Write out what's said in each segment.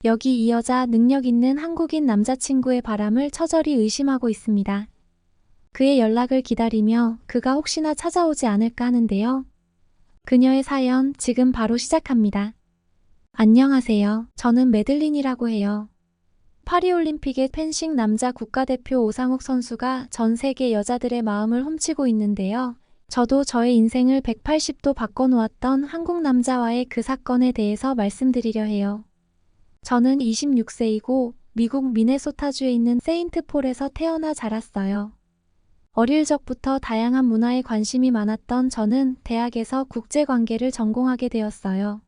여기 이 여자 능력 있는 한국인 남자친구의 바람을 처절히 의심하고 있습니다. 그의 연락을 기다리며 그가 혹시나 찾아오지 않을까 하는데요. 그녀의 사연 지금 바로 시작합니다. 안녕하세요. 저는 매들린이라고 해요. 파리올림픽의 펜싱 남자 국가대표 오상욱 선수가 전 세계 여자들의 마음을 훔치고 있는데요. 저도 저의 인생을 180도 바꿔놓았던 한국 남자와의 그 사건에 대해서 말씀드리려 해요. 저는 26세이고 미국 미네소타주에 있는 세인트폴에서 태어나 자랐어요. 어릴 적부터 다양한 문화에 관심이 많았던 저는 대학에서 국제관계를 전공하게 되었어요.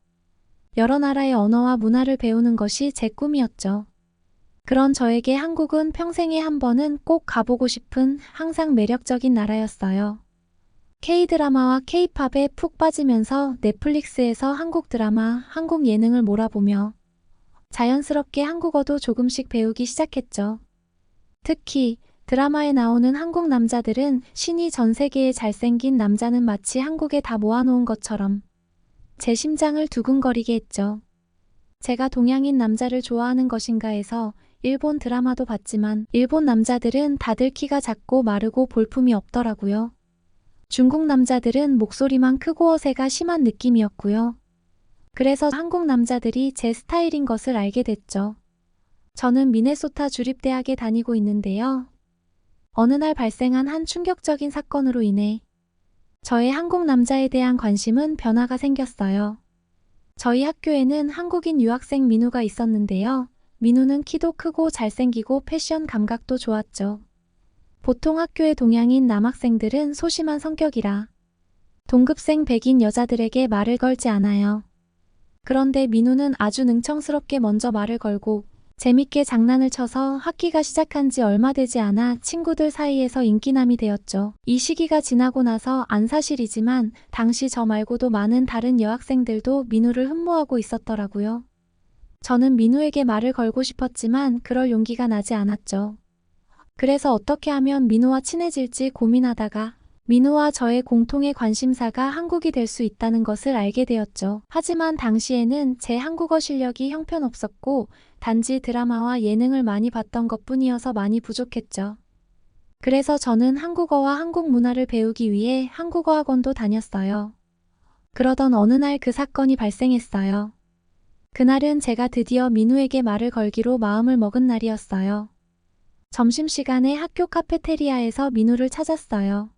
여러 나라의 언어와 문화를 배우는 것이 제 꿈이었죠. 그런 저에게 한국은 평생에 한 번은 꼭 가보고 싶은 항상 매력적인 나라였어요. K-드라마와 K-팝에 푹 빠지면서 넷플릭스에서 한국 드라마, 한국 예능을 몰아보며 자연스럽게 한국어도 조금씩 배우기 시작했죠. 특히 드라마에 나오는 한국 남자들은 신이 전 세계에 잘생긴 남자는 마치 한국에 다 모아놓은 것처럼 제 심장을 두근거리게 했죠. 제가 동양인 남자를 좋아하는 것인가 해서 일본 드라마도 봤지만 일본 남자들은 다들 키가 작고 마르고 볼품이 없더라고요. 중국 남자들은 목소리만 크고 어세가 심한 느낌이었고요. 그래서 한국 남자들이 제 스타일인 것을 알게 됐죠. 저는 미네소타 주립대학에 다니고 있는데요. 어느 날 발생한 한 충격적인 사건으로 인해 저의 한국 남자에 대한 관심은 변화가 생겼어요. 저희 학교에는 한국인 유학생 민우가 있었는데요. 민우는 키도 크고 잘생기고 패션 감각도 좋았죠. 보통 학교의 동양인 남학생들은 소심한 성격이라 동급생 백인 여자들에게 말을 걸지 않아요. 그런데 민우는 아주 능청스럽게 먼저 말을 걸고 재밌게 장난을 쳐서 학기가 시작한 지 얼마 되지 않아 친구들 사이에서 인기남이 되었죠. 이 시기가 지나고 나서 안 사실이지만 당시 저 말고도 많은 다른 여학생들도 민우를 흠모하고 있었더라고요. 저는 민우에게 말을 걸고 싶었지만 그럴 용기가 나지 않았죠. 그래서 어떻게 하면 민우와 친해질지 고민하다가 민우와 저의 공통의 관심사가 한국이 될 수 있다는 것을 알게 되었죠. 하지만 당시에는 제 한국어 실력이 형편없었고 단지 드라마와 예능을 많이 봤던 것뿐이어서 많이 부족했죠. 그래서 저는 한국어와 한국 문화를 배우기 위해 한국어 학원도 다녔어요. 그러던 어느 날 그 사건이 발생했어요. 그날은 제가 드디어 민우에게 말을 걸기로 마음을 먹은 날이었어요. 점심시간에 학교 카페테리아에서 민우를 찾았어요.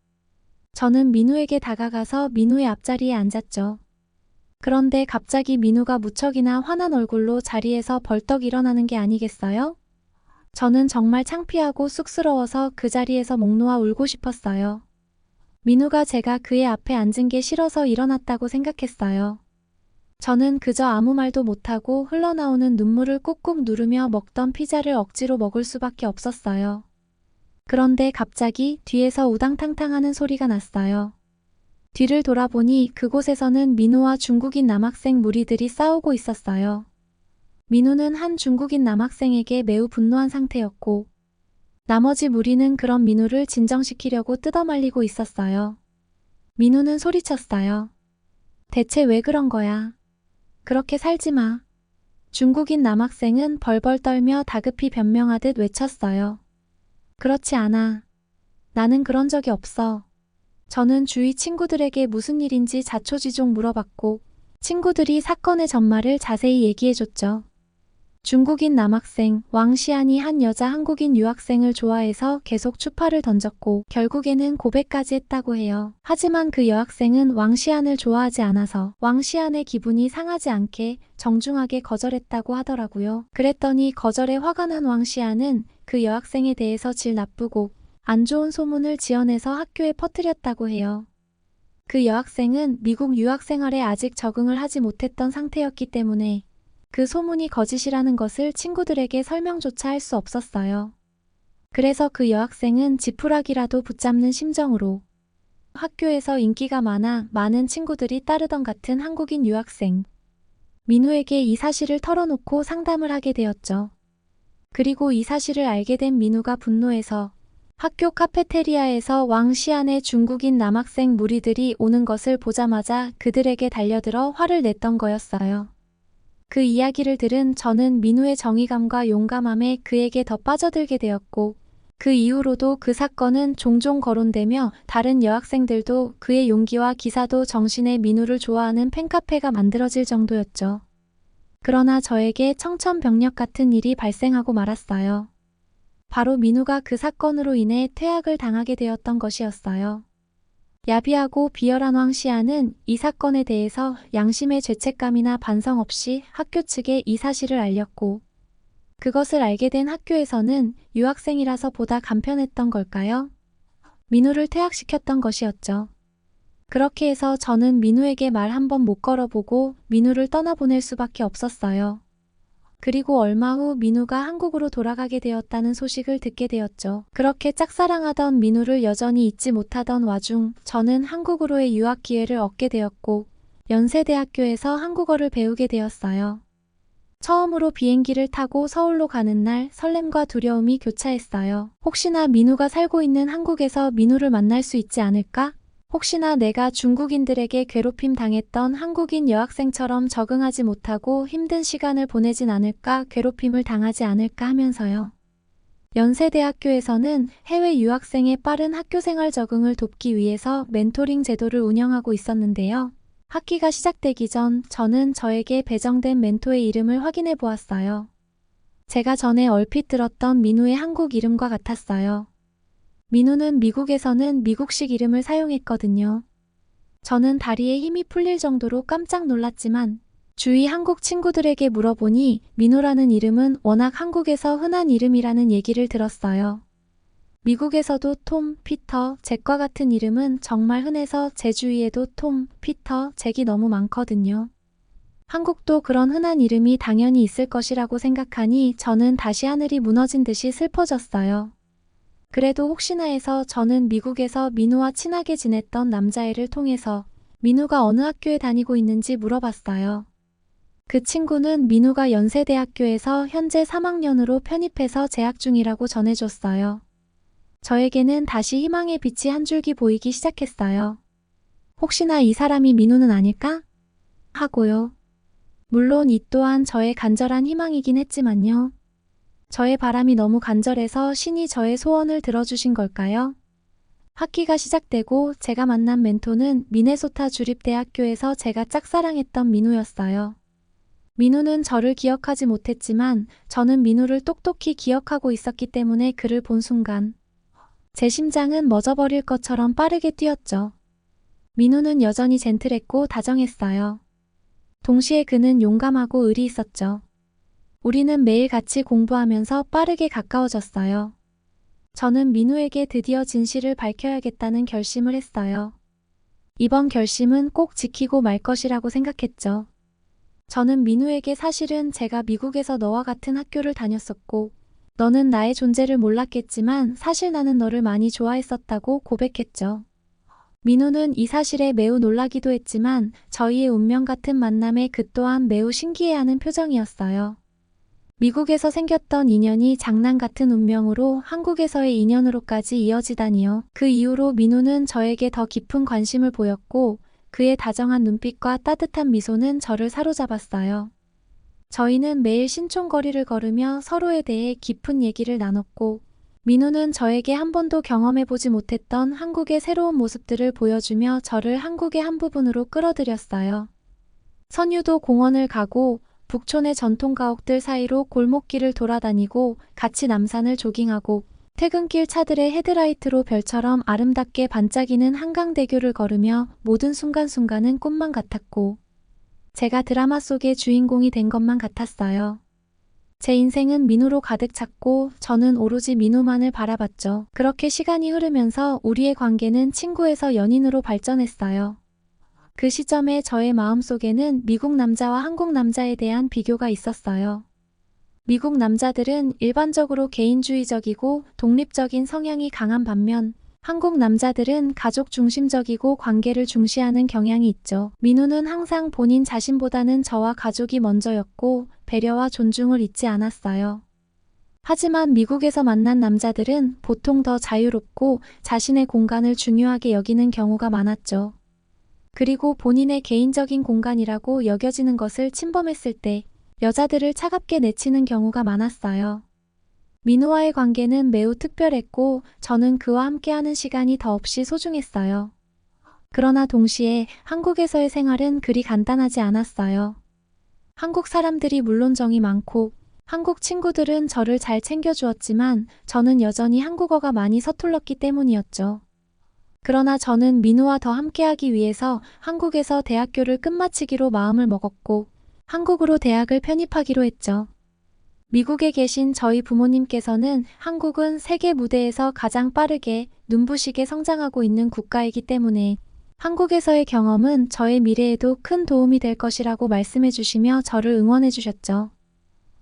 저는 민우에게 다가가서 민우의 앞자리에 앉았죠. 그런데 갑자기 민우가 무척이나 화난 얼굴로 자리에서 벌떡 일어나는 게 아니겠어요? 저는 정말 창피하고 쑥스러워서 그 자리에서 목 놓아 울고 싶었어요. 민우가 제가 그의 앞에 앉은 게 싫어서 일어났다고 생각했어요. 저는 그저 아무 말도 못하고 흘러나오는 눈물을 꾹꾹 누르며 먹던 피자를 억지로 먹을 수밖에 없었어요. 그런데 갑자기 뒤에서 우당탕탕 하는 소리가 났어요. 뒤를 돌아보니 그곳에서는 민우와 중국인 남학생 무리들이 싸우고 있었어요. 민우는 한 중국인 남학생에게 매우 분노한 상태였고 나머지 무리는 그런 민우를 진정시키려고 뜯어말리고 있었어요. 민우는 소리쳤어요. 대체 왜 그런 거야? 그렇게 살지 마. 중국인 남학생은 벌벌 떨며 다급히 변명하듯 외쳤어요. 그렇지 않아. 나는 그런 적이 없어. 저는 주위 친구들에게 무슨 일인지 자초지종 물어봤고 친구들이 사건의 전말을 자세히 얘기해줬죠. 중국인 남학생 왕시안이 한 여자 한국인 유학생을 좋아해서 계속 추파를 던졌고 결국에는 고백까지 했다고 해요. 하지만 그 여학생은 왕시안을 좋아하지 않아서 왕시안의 기분이 상하지 않게 정중하게 거절했다고 하더라고요. 그랬더니 거절에 화가 난 왕시안은 그 여학생에 대해서 질 나쁘고 안 좋은 소문을 지어내서 학교에 퍼뜨렸다고 해요. 그 여학생은 미국 유학 생활에 아직 적응을 하지 못했던 상태였기 때문에 그 소문이 거짓이라는 것을 친구들에게 설명조차 할 수 없었어요. 그래서 그 여학생은 지푸라기라도 붙잡는 심정으로 학교에서 인기가 많아 많은 친구들이 따르던 같은 한국인 유학생 민우에게 이 사실을 털어놓고 상담을 하게 되었죠. 그리고 이 사실을 알게 된 민우가 분노해서 학교 카페테리아에서 왕시안의 중국인 남학생 무리들이 오는 것을 보자마자 그들에게 달려들어 화를 냈던 거였어요. 그 이야기를 들은 저는 민우의 정의감과 용감함에 그에게 더 빠져들게 되었고, 그 이후로도 그 사건은 종종 거론되며 다른 여학생들도 그의 용기와 기사도 정신에 민우를 좋아하는 팬카페가 만들어질 정도였죠. 그러나 저에게 청천벽력 같은 일이 발생하고 말았어요. 바로 민우가 그 사건으로 인해 퇴학을 당하게 되었던 것이었어요. 야비하고 비열한 황시아는 이 사건에 대해서 양심의 죄책감이나 반성 없이 학교 측에 이 사실을 알렸고, 그것을 알게 된 학교에서는 유학생이라서 보다 간편했던 걸까요? 민우를 퇴학시켰던 것이었죠. 그렇게 해서 저는 민우에게 말 한 번 못 걸어보고 민우를 떠나보낼 수밖에 없었어요. 그리고 얼마 후 민우가 한국으로 돌아가게 되었다는 소식을 듣게 되었죠. 그렇게 짝사랑하던 민우를 여전히 잊지 못하던 와중 저는 한국으로의 유학 기회를 얻게 되었고, 연세대학교에서 한국어를 배우게 되었어요. 처음으로 비행기를 타고 서울로 가는 날 설렘과 두려움이 교차했어요. 혹시나 민우가 살고 있는 한국에서 민우를 만날 수 있지 않을까? 혹시나 내가 중국인들에게 괴롭힘 당했던 한국인 여학생처럼 적응하지 못하고 힘든 시간을 보내진 않을까? 괴롭힘을 당하지 않을까 하면서요. 연세대학교에서는 해외 유학생의 빠른 학교생활 적응을 돕기 위해서 멘토링 제도를 운영하고 있었는데요. 학기가 시작되기 전 저는 저에게 배정된 멘토의 이름을 확인해 보았어요. 제가 전에 얼핏 들었던 민우의 한국 이름과 같았어요. 민우는 미국에서는 미국식 이름을 사용했거든요. 저는 다리에 힘이 풀릴 정도로 깜짝 놀랐지만 주위 한국 친구들에게 물어보니 민우라는 이름은 워낙 한국에서 흔한 이름이라는 얘기를 들었어요. 미국에서도 톰, 피터, 잭과 같은 이름은 정말 흔해서 제 주위에도 톰, 피터, 잭이 너무 많거든요. 한국도 그런 흔한 이름이 당연히 있을 것이라고 생각하니 저는 다시 하늘이 무너진 듯이 슬퍼졌어요. 그래도 혹시나 해서 저는 미국에서 민우와 친하게 지냈던 남자애를 통해서 민우가 어느 학교에 다니고 있는지 물어봤어요. 그 친구는 민우가 연세대학교에서 현재 3학년으로 편입해서 재학 중이라고 전해줬어요. 저에게는 다시 희망의 빛이 한 줄기 보이기 시작했어요. 혹시나 이 사람이 민우는 아닐까? 하고요. 물론 이 또한 저의 간절한 희망이긴 했지만요. 저의 바람이 너무 간절해서 신이 저의 소원을 들어주신 걸까요? 학기가 시작되고 제가 만난 멘토는 미네소타 주립대학교에서 제가 짝사랑했던 민우였어요. 민우는 저를 기억하지 못했지만 저는 민우를 똑똑히 기억하고 있었기 때문에 그를 본 순간 제 심장은 멎어버릴 것처럼 빠르게 뛰었죠. 민우는 여전히 젠틀했고 다정했어요. 동시에 그는 용감하고 의리 있었죠. 우리는 매일 같이 공부하면서 빠르게 가까워졌어요. 저는 민우에게 드디어 진실을 밝혀야겠다는 결심을 했어요. 이번 결심은 꼭 지키고 말 것이라고 생각했죠. 저는 민우에게 사실은 제가 미국에서 너와 같은 학교를 다녔었고, 너는 나의 존재를 몰랐겠지만 사실 나는 너를 많이 좋아했었다고 고백했죠. 민우는 이 사실에 매우 놀라기도 했지만 저희의 운명 같은 만남에 그 또한 매우 신기해하는 표정이었어요. 미국에서 생겼던 인연이 장난 같은 운명으로 한국에서의 인연으로까지 이어지다니요. 그 이후로 민우는 저에게 더 깊은 관심을 보였고 그의 다정한 눈빛과 따뜻한 미소는 저를 사로잡았어요. 저희는 매일 신촌거리를 걸으며 서로에 대해 깊은 얘기를 나눴고 민우는 저에게 한 번도 경험해보지 못했던 한국의 새로운 모습들을 보여주며 저를 한국의 한 부분으로 끌어들였어요. 선유도 공원을 가고 북촌의 전통 가옥들 사이로 골목길을 돌아다니고 같이 남산을 조깅하고 퇴근길 차들의 헤드라이트로 별처럼 아름답게 반짝이는 한강대교를 걸으며 모든 순간순간은 꿈만 같았고 제가 드라마 속의 주인공이 된 것만 같았어요. 제 인생은 민우로 가득 찼고 저는 오로지 민우만을 바라봤죠. 그렇게 시간이 흐르면서 우리의 관계는 친구에서 연인으로 발전했어요. 그 시점에 저의 마음속에는 미국 남자와 한국 남자에 대한 비교가 있었어요. 미국 남자들은 일반적으로 개인주의적이고 독립적인 성향이 강한 반면 한국 남자들은 가족 중심적이고 관계를 중시하는 경향이 있죠. 민우는 항상 본인 자신보다는 저와 가족이 먼저였고 배려와 존중을 잊지 않았어요. 하지만 미국에서 만난 남자들은 보통 더 자유롭고 자신의 공간을 중요하게 여기는 경우가 많았죠. 그리고 본인의 개인적인 공간이라고 여겨지는 것을 침범했을 때 여자들을 차갑게 내치는 경우가 많았어요. 민호와의 관계는 매우 특별했고 저는 그와 함께하는 시간이 더없이 소중했어요. 그러나 동시에 한국에서의 생활은 그리 간단하지 않았어요. 한국 사람들이 물론 정이 많고 한국 친구들은 저를 잘 챙겨주었지만 저는 여전히 한국어가 많이 서툴렀기 때문이었죠. 그러나 저는 민호와 더 함께하기 위해서 한국에서 대학교를 끝마치기로 마음을 먹었고 한국으로 대학을 편입하기로 했죠. 미국에 계신 저희 부모님께서는 한국은 세계 무대에서 가장 빠르게 눈부시게 성장하고 있는 국가이기 때문에 한국에서의 경험은 저의 미래에도 큰 도움이 될 것이라고 말씀해 주시며 저를 응원해 주셨죠.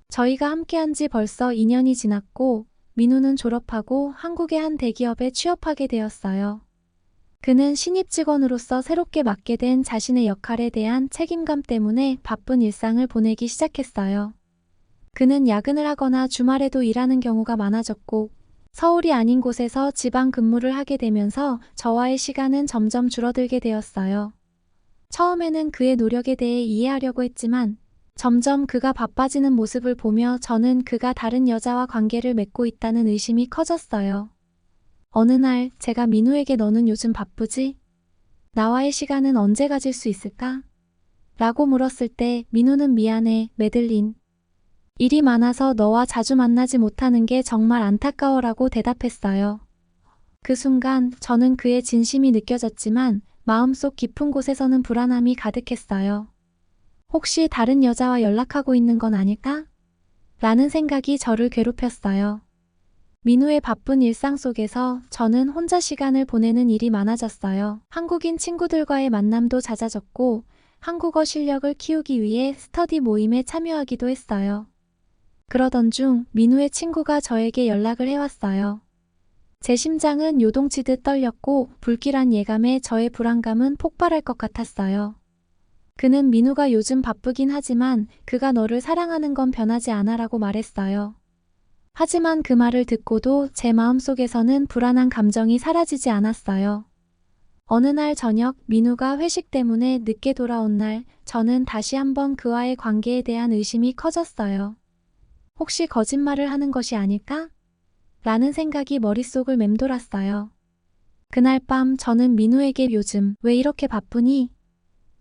저희가 함께한 지 벌써 2년이 지났고 민우는 졸업하고 한국의 한 대기업에 취업하게 되었어요. 그는 신입 직원으로서 새롭게 맡게 된 자신의 역할에 대한 책임감 때문에 바쁜 일상을 보내기 시작했어요. 그는 야근을 하거나 주말에도 일하는 경우가 많아졌고 서울이 아닌 곳에서 지방 근무를 하게 되면서 저와의 시간은 점점 줄어들게 되었어요. 처음에는 그의 노력에 대해 이해하려고 했지만 점점 그가 바빠지는 모습을 보며 저는 그가 다른 여자와 관계를 맺고 있다는 의심이 커졌어요. 어느 날 제가 민우에게 너는 요즘 바쁘지? 나와의 시간은 언제 가질 수 있을까? 라고 물었을 때 민우는 미안해, 매들린. 일이 많아서 너와 자주 만나지 못하는 게 정말 안타까워라고 대답했어요. 그 순간 저는 그의 진심이 느껴졌지만 마음속 깊은 곳에서는 불안함이 가득했어요. 혹시 다른 여자와 연락하고 있는 건 아닐까? 라는 생각이 저를 괴롭혔어요. 민우의 바쁜 일상 속에서 저는 혼자 시간을 보내는 일이 많아졌어요. 한국인 친구들과의 만남도 잦아졌고 한국어 실력을 키우기 위해 스터디 모임에 참여하기도 했어요. 그러던 중 민우의 친구가 저에게 연락을 해왔어요. 제 심장은 요동치듯 떨렸고 불길한 예감에 저의 불안감은 폭발할 것 같았어요. 그는 민우가 요즘 바쁘긴 하지만 그가 너를 사랑하는 건 변하지 않아라고 말했어요. 하지만 그 말을 듣고도 제 마음속에서는 불안한 감정이 사라지지 않았어요. 어느 날 저녁 민우가 회식 때문에 늦게 돌아온 날 저는 다시 한번 그와의 관계에 대한 의심이 커졌어요. 혹시 거짓말을 하는 것이 아닐까? 라는 생각이 머릿속을 맴돌았어요. 그날 밤 저는 민우에게 요즘 왜 이렇게 바쁘니?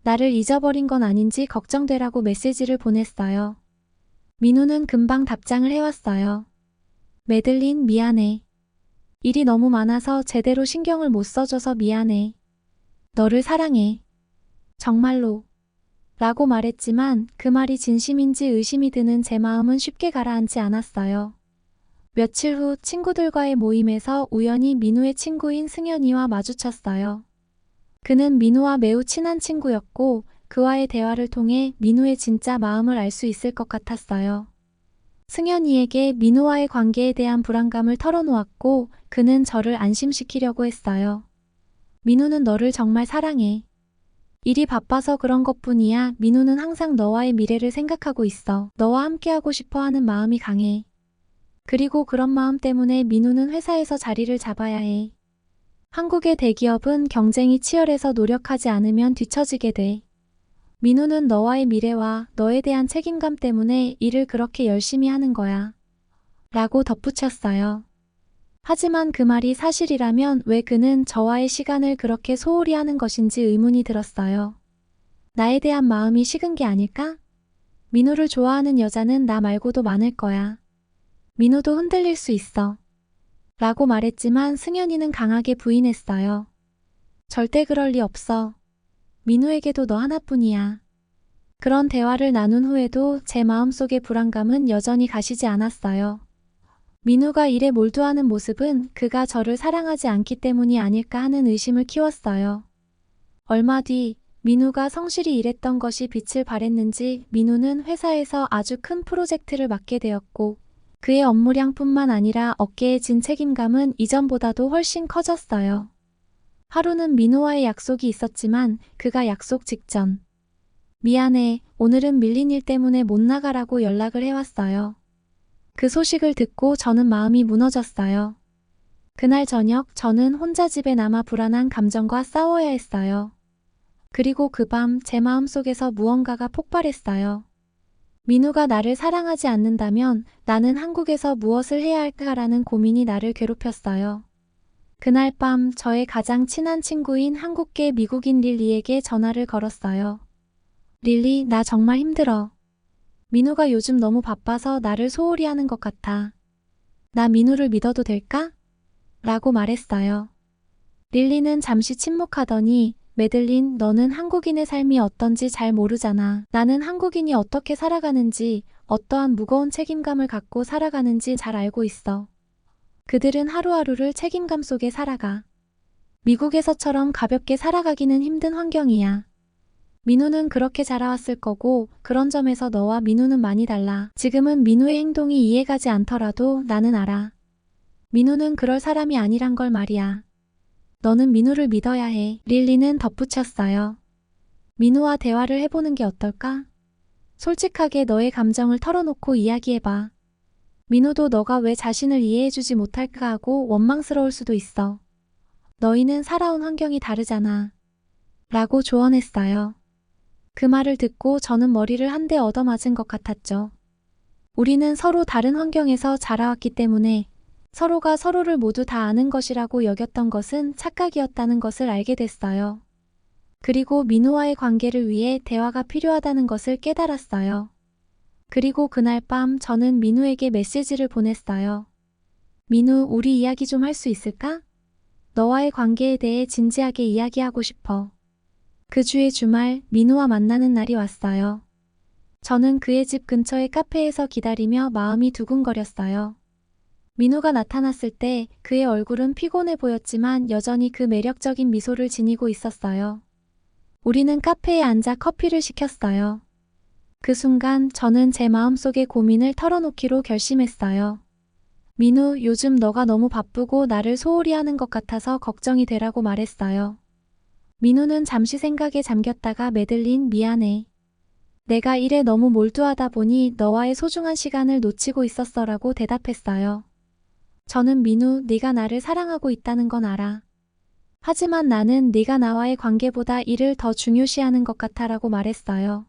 나를 잊어버린 건 아닌지 걱정되라고 메시지를 보냈어요. 민우는 금방 답장을 해왔어요. 매들린 미안해. 일이 너무 많아서 제대로 신경을 못 써줘서 미안해. 너를 사랑해. 정말로. 라고 말했지만 그 말이 진심인지 의심이 드는 제 마음은 쉽게 가라앉지 않았어요. 며칠 후 친구들과의 모임에서 우연히 민우의 친구인 승현이와 마주쳤어요. 그는 민우와 매우 친한 친구였고 그와의 대화를 통해 민우의 진짜 마음을 알 수 있을 것 같았어요. 승현이에게 민우와의 관계에 대한 불안감을 털어놓았고 그는 저를 안심시키려고 했어요. 민우는 너를 정말 사랑해. 일이 바빠서 그런 것뿐이야. 민우는 항상 너와의 미래를 생각하고 있어. 너와 함께하고 싶어 하는 마음이 강해. 그리고 그런 마음 때문에 민우는 회사에서 자리를 잡아야 해. 한국의 대기업은 경쟁이 치열해서 노력하지 않으면 뒤처지게 돼. 민우는 너와의 미래와 너에 대한 책임감 때문에 일을 그렇게 열심히 하는 거야. 라고 덧붙였어요. 하지만 그 말이 사실이라면 왜 그는 저와의 시간을 그렇게 소홀히 하는 것인지 의문이 들었어요. 나에 대한 마음이 식은 게 아닐까? 민우를 좋아하는 여자는 나 말고도 많을 거야. 민우도 흔들릴 수 있어. 라고 말했지만 승현이는 강하게 부인했어요. 절대 그럴 리 없어. 민우에게도 너 하나뿐이야. 그런 대화를 나눈 후에도 제 마음속의 불안감은 여전히 가시지 않았어요. 민우가 일에 몰두하는 모습은 그가 저를 사랑하지 않기 때문이 아닐까 하는 의심을 키웠어요. 얼마 뒤 민우가 성실히 일했던 것이 빛을 발했는지 민우는 회사에서 아주 큰 프로젝트를 맡게 되었고 그의 업무량뿐만 아니라 어깨에 진 책임감은 이전보다도 훨씬 커졌어요. 하루는 민우와의 약속이 있었지만 그가 약속 직전 미안해, 오늘은 밀린 일 때문에 못 나가라고 연락을 해왔어요. 그 소식을 듣고 저는 마음이 무너졌어요. 그날 저녁 저는 혼자 집에 남아 불안한 감정과 싸워야 했어요. 그리고 그 밤 제 마음속에서 무언가가 폭발했어요. 민우가 나를 사랑하지 않는다면 나는 한국에서 무엇을 해야 할까라는 고민이 나를 괴롭혔어요. 그날 밤 저의 가장 친한 친구인 한국계 미국인 릴리에게 전화를 걸었어요. 릴리, 나 정말 힘들어. 민우가 요즘 너무 바빠서 나를 소홀히 하는 것 같아. 나 민우를 믿어도 될까? 라고 말했어요. 릴리는 잠시 침묵하더니 매들린, 너는 한국인의 삶이 어떤지 잘 모르잖아. 나는 한국인이 어떻게 살아가는지, 어떠한 무거운 책임감을 갖고 살아가는지 잘 알고 있어. 그들은 하루하루를 책임감 속에 살아가. 미국에서처럼 가볍게 살아가기는 힘든 환경이야. 민우는 그렇게 자라왔을 거고 그런 점에서 너와 민우는 많이 달라. 지금은 민우의 행동이 이해가지 않더라도 나는 알아. 민우는 그럴 사람이 아니란 걸 말이야. 너는 민우를 믿어야 해. 릴리는 덧붙였어요. 민우와 대화를 해보는 게 어떨까? 솔직하게 너의 감정을 털어놓고 이야기해봐. 민우도 너가 왜 자신을 이해해주지 못할까 하고 원망스러울 수도 있어. 너희는 살아온 환경이 다르잖아. 라고 조언했어요. 그 말을 듣고 저는 머리를 한 대 얻어맞은 것 같았죠. 우리는 서로 다른 환경에서 자라왔기 때문에 서로가 서로를 모두 다 아는 것이라고 여겼던 것은 착각이었다는 것을 알게 됐어요. 그리고 민우와의 관계를 위해 대화가 필요하다는 것을 깨달았어요. 그리고 그날 밤 저는 민우에게 메시지를 보냈어요. 민우, 우리 이야기 좀 할 수 있을까? 너와의 관계에 대해 진지하게 이야기하고 싶어. 그 주의 주말 민우와 만나는 날이 왔어요. 저는 그의 집 근처의 카페에서 기다리며 마음이 두근거렸어요. 민우가 나타났을 때 그의 얼굴은 피곤해 보였지만 여전히 그 매력적인 미소를 지니고 있었어요. 우리는 카페에 앉아 커피를 시켰어요. 그 순간 저는 제 마음속의 고민을 털어놓기로 결심했어요. 민우, 요즘 너가 너무 바쁘고 나를 소홀히 하는 것 같아서 걱정이 되라고 말했어요. 민우는 잠시 생각에 잠겼다가 매들린, 미안해. 내가 일에 너무 몰두하다 보니 너와의 소중한 시간을 놓치고 있었어라고 대답했어요. 저는 민우, 네가 나를 사랑하고 있다는 건 알아. 하지만 나는 네가 나와의 관계보다 일을 더 중요시하는 것 같아라고 말했어요.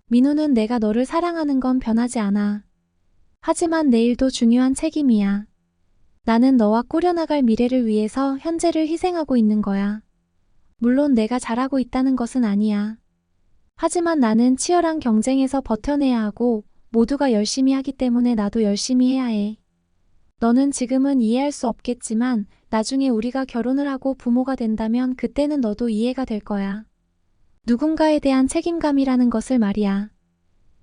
민우는 내가 너를 사랑하는 건 변하지 않아. 하지만 내일도 중요한 책임이야. 나는 너와 꾸려나갈 미래를 위해서 현재를 희생하고 있는 거야. 물론 내가 잘하고 있다는 것은 아니야. 하지만 나는 치열한 경쟁에서 버텨내야 하고 모두가 열심히 하기 때문에 나도 열심히 해야 해. 너는 지금은 이해할 수 없겠지만 나중에 우리가 결혼을 하고 부모가 된다면 그때는 너도 이해가 될 거야. 누군가에 대한 책임감이라는 것을 말이야.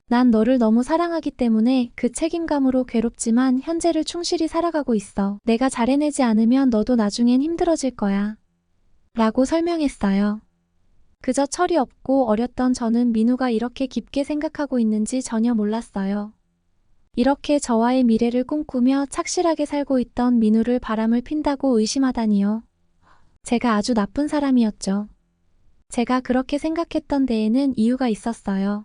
난 너를 너무 사랑하기 때문에 그 책임감으로 괴롭지만 현재를 충실히 살아가고 있어. 내가 잘해내지 않으면 너도 나중엔 힘들어질 거야. 라고 설명했어요. 그저 철이 없고 어렸던 저는 민우가 이렇게 깊게 생각하고 있는지 전혀 몰랐어요. 이렇게 저와의 미래를 꿈꾸며 착실하게 살고 있던 민우를 바람을 핀다고 의심하다니요. 제가 아주 나쁜 사람이었죠. 제가 그렇게 생각했던 데에는 이유가 있었어요.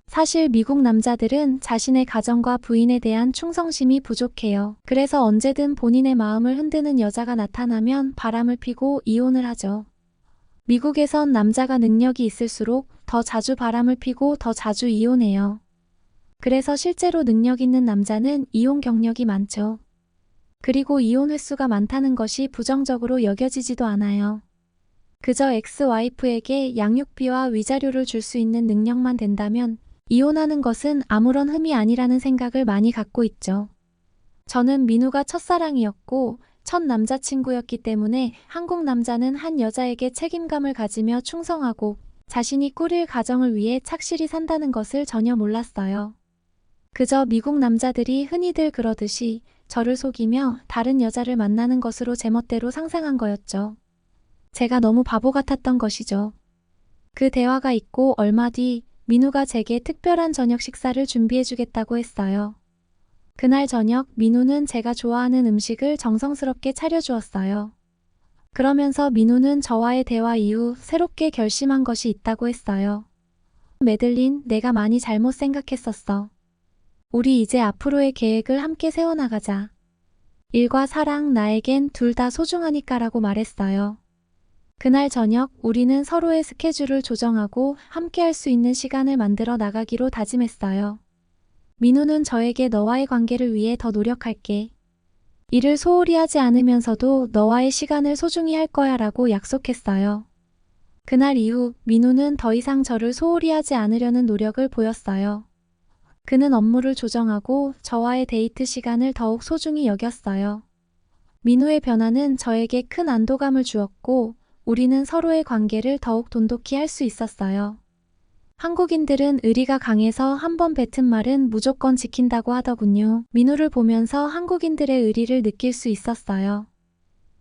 사실 미국 남자들은 자신의 가정과 부인에 대한 충성심이 부족해요. 그래서 언제든 본인의 마음을 흔드는 여자가 나타나면 바람을 피고 이혼을 하죠. 미국에선 남자가 능력이 있을수록 더 자주 바람을 피고 더 자주 이혼해요. 그래서 실제로 능력 있는 남자는 이혼 경력이 많죠. 그리고 이혼 횟수가 많다는 것이 부정적으로 여겨지지도 않아요. 그저 엑스-와이프에게 양육비와 위자료를 줄 수 있는 능력만 된다면 이혼하는 것은 아무런 흠이 아니라는 생각을 많이 갖고 있죠. 저는 민우가 첫사랑이었고 첫 남자친구였기 때문에 한국 남자는 한 여자에게 책임감을 가지며 충성하고 자신이 꾸릴 가정을 위해 착실히 산다는 것을 전혀 몰랐어요. 그저 미국 남자들이 흔히들 그러듯이 저를 속이며 다른 여자를 만나는 것으로 제멋대로 상상한 거였죠. 제가 너무 바보 같았던 것이죠. 그 대화가 있고 얼마 뒤 민우가 제게 특별한 저녁 식사를 준비해주겠다고 했어요. 그날 저녁 민우는 제가 좋아하는 음식을 정성스럽게 차려주었어요. 그러면서 민우는 저와의 대화 이후 새롭게 결심한 것이 있다고 했어요. 매들린, 내가 많이 잘못 생각했었어. 우리 이제 앞으로의 계획을 함께 세워나가자. 일과 사랑, 나에겐 둘 다 소중하니까라고 말했어요. 그날 저녁 우리는 서로의 스케줄을 조정하고 함께 할 수 있는 시간을 만들어 나가기로 다짐했어요. 민우는 저에게 너와의 관계를 위해 더 노력할게. 일을 소홀히 하지 않으면서도 너와의 시간을 소중히 할 거야 라고 약속했어요. 그날 이후 민우는 더 이상 저를 소홀히 하지 않으려는 노력을 보였어요. 그는 업무를 조정하고 저와의 데이트 시간을 더욱 소중히 여겼어요. 민우의 변화는 저에게 큰 안도감을 주었고 우리는 서로의 관계를 더욱 돈독히 할 수 있었어요. 한국인들은 의리가 강해서 한 번 뱉은 말은 무조건 지킨다고 하더군요. 민우를 보면서 한국인들의 의리를 느낄 수 있었어요.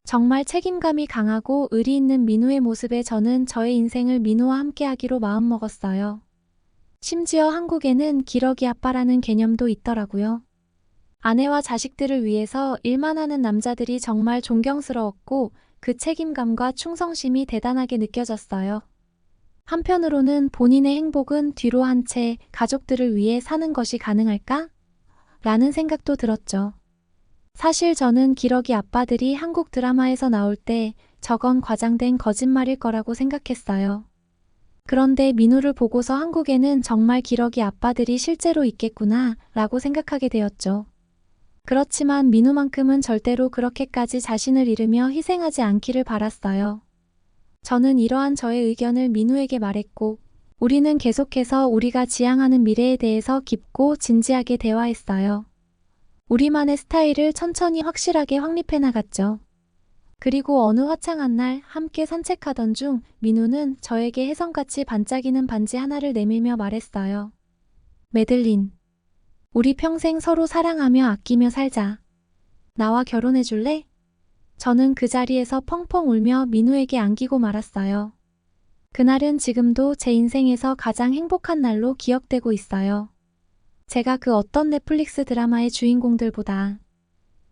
정말 책임감이 강하고 의리 있는 민우의 모습에 저는 저의 인생을 민우와 함께하기로 마음먹었어요. 심지어 한국에는 기러기 아빠라는 개념도 있더라고요. 아내와 자식들을 위해서 일만 하는 남자들이 정말 존경스러웠고 그 책임감과 충성심이 대단하게 느껴졌어요. 한편으로는 본인의 행복은 뒤로 한 채 가족들을 위해 사는 것이 가능할까? 라는 생각도 들었죠. 사실 저는 기러기 아빠들이 한국 드라마에서 나올 때 저건 과장된 거짓말일 거라고 생각했어요. 그런데 민우를 보고서 한국에는 정말 기러기 아빠들이 실제로 있겠구나 라고 생각하게 되었죠. 그렇지만 민우만큼은 절대로 그렇게까지 자신을 잃으며 희생하지 않기를 바랐어요. 저는 이러한 저의 의견을 민우에게 말했고 우리는 계속해서 우리가 지향하는 미래에 대해서 깊고 진지하게 대화했어요. 우리만의 스타일을 천천히 확실하게 확립해 나갔죠. 그리고 어느 화창한 날 함께 산책하던 중 민우는 저에게 혜성같이 반짝이는 반지 하나를 내밀며 말했어요. 매들린, 우리 평생 서로 사랑하며 아끼며 살자. 나와 결혼해 줄래? 저는 그 자리에서 펑펑 울며 민우에게 안기고 말았어요. 그날은 지금도 제 인생에서 가장 행복한 날로 기억되고 있어요. 제가 그 어떤 넷플릭스 드라마의 주인공들보다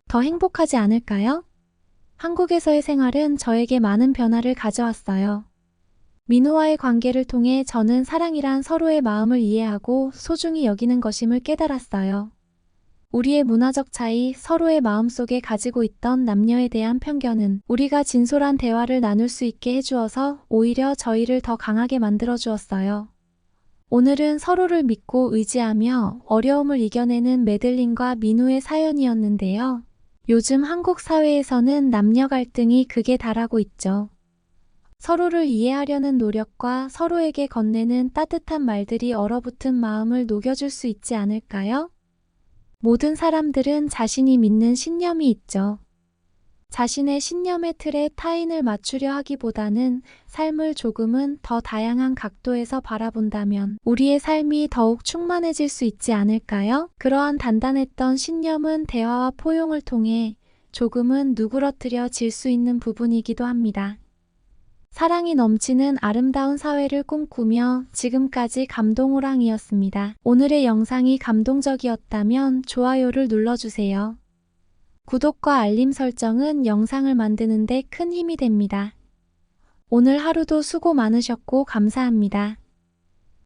더 행복하지 않을까요? 한국에서의 생활은 저에게 많은 변화를 가져왔어요. 민우와의 관계를 통해 저는 사랑이란 서로의 마음을 이해하고 소중히 여기는 것임을 깨달았어요. 우리의 문화적 차이, 서로의 마음속에 가지고 있던 남녀에 대한 편견은 우리가 진솔한 대화를 나눌 수 있게 해주어서 오히려 저희를 더 강하게 만들어 주었어요. 오늘은 서로를 믿고 의지하며 어려움을 이겨내는 매들린과 민우의 사연이었는데요. 요즘 한국 사회에서는 남녀 갈등이 극에 달하고 있죠. 서로를 이해하려는 노력과 서로에게 건네는 따뜻한 말들이 얼어붙은 마음을 녹여줄 수 있지 않을까요? 모든 사람들은 자신이 믿는 신념이 있죠. 자신의 신념의 틀에 타인을 맞추려 하기보다는 삶을 조금은 더 다양한 각도에서 바라본다면 우리의 삶이 더욱 충만해질 수 있지 않을까요? 그러한 단단했던 신념은 대화와 포용을 통해 조금은 누그러뜨려질 수 있는 부분이기도 합니다. 사랑이 넘치는 아름다운 사회를 꿈꾸며 지금까지 감동호랑이였습니다. 오늘의 영상이 감동적이었다면 좋아요를 눌러주세요. 구독과 알림 설정은 영상을 만드는 데 큰 힘이 됩니다. 오늘 하루도 수고 많으셨고 감사합니다.